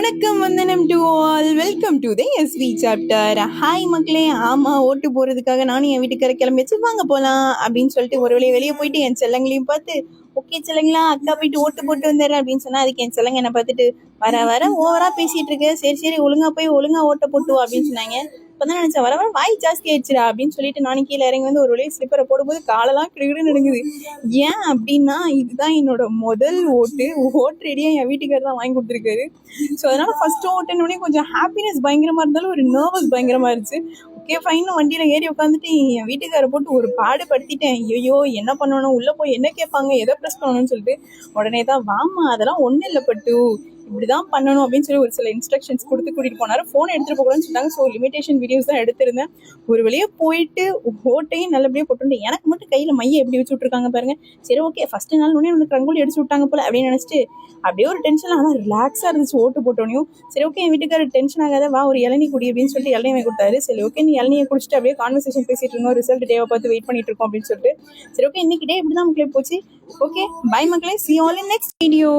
வணக்கம், வந்தனம் to all. Welcome to the SV chapter. Hi மக்களே. ஆமாம், ஓட்டு போகிறதுக்காக நானும் என் வீட்டுக்கார கிளம்பிச்சு வாங்க போகலாம் அப்படின்னு சொல்லிட்டு ஒரு வழியை வெளியே போயிட்டு என் செல்லங்களையும் பார்த்து, ஓகே செல்லங்களா, அக்கா போயிட்டு ஓட்டு போட்டு வந்துடுறேன் அப்படின்னு சொன்னால், அதுக்கு என் செல்லங்க என்னை பார்த்துட்டு வர வர ஓவராக பேசிகிட்டு இருக்கு, சரி சரி ஒழுங்காக போய் ஒழுங்காக ஓட்ட போட்டு அப்படின்னு சொன்னாங்க. இப்போ தான் நினச்சேன், வர வர வாய் ஜாஸ்தி ஆயிடுச்சுடா அப்படின்னு சொல்லிட்டு நானும் கீழே இறங்கி வந்து ஒரு வழியை ஸ்லிப்பரை போடும்போது காலெல்லாம் கிடுகிடு நடுங்குது. ஏன் அப்படின்னா, இதுதான் என்னோட முதல் ஓட்டு ரெடியாக என் வீட்டுக்காரர் தான் வாங்கி கொடுத்துருக்காரு. ஸோ அதனால் ஃபஸ்ட்டு ஓட்டுனோடனே கொஞ்சம் ஹாப்பினஸ் பயங்கரமாக இருந்தாலும் ஒரு நர்வஸ் பயங்கரமாக இருந்துச்சு. ஓகே ஃபைன், வண்டியில் ஏறி உட்காந்துட்டு என் வீட்டுக்காரை போட்டு ஒரு பாடுபடுத்திட்டேன். ஐயோ என்ன பண்ணணும், உள்ளே போய் என்ன கேட்பாங்க, எதை ப்ரெஸ் பண்ணணும்னு சொல்லிட்டு உடனே தான் வாமா அதெல்லாம் ஒன்றும் இல்லை பட்டு இப்படி தான் பண்ணணும் அப்படின்னு சொல்லி ஒரு சில இன்ஸ்ட்ரக்ஷன்ஸ் கொடுத்து கூட்டிகிட்டு போனார். ஃபோன் எடுத்துகிட்டு போகக்கூடாதுன்னு சொன்னாங்க. ஸோ லிமிடேஷன் வீடியோஸ் தான் எடுத்திருந்தேன். ஒரு வழியாக போயிட்டு ஓட்டையும் நல்லபடியாக போட்டு எனக்கு மட்டும் கையில் மையை எப்படி வச்சு விட்ருக்காங்க பாருங்கள். சரி ஓகே, ஃபஸ்ட்டு நாள் உடனே உனக்கு ரங்கோலி அடிச்சு விட்டாங்க போல அப்படின்னு நினச்சிட்டு அப்படியே ஒரு டென்ஷன், ஆனால் ரிலாக்ஸாக இருந்துச்சு ஓட்டு போட்டோனையும். சரி ஓகே, என் வீட்டுக்காரர் டென்ஷன் ஆகாத, வா ஒரு இளநீ குடி அப்படின்னு சொல்லிட்டு இளநீ வாங்கி கொடுத்தாரு. சரி ஓகே, நீ இளநியை குடிச்சிட்டு அப்படியே கான்வர்சேஷன் பேசிட்டு இருந்தோம், ரிசல்ட் டேவை பார்த்து வெயிட் பண்ணிட்டு இருக்கோம் அப்படின்னு சொல்லிட்டு. சரி ஓகே, இன்னைக்கு டே இப்படி தான் மக்களே போச்சு. ஓகே பை மக்களே, see you all in next video.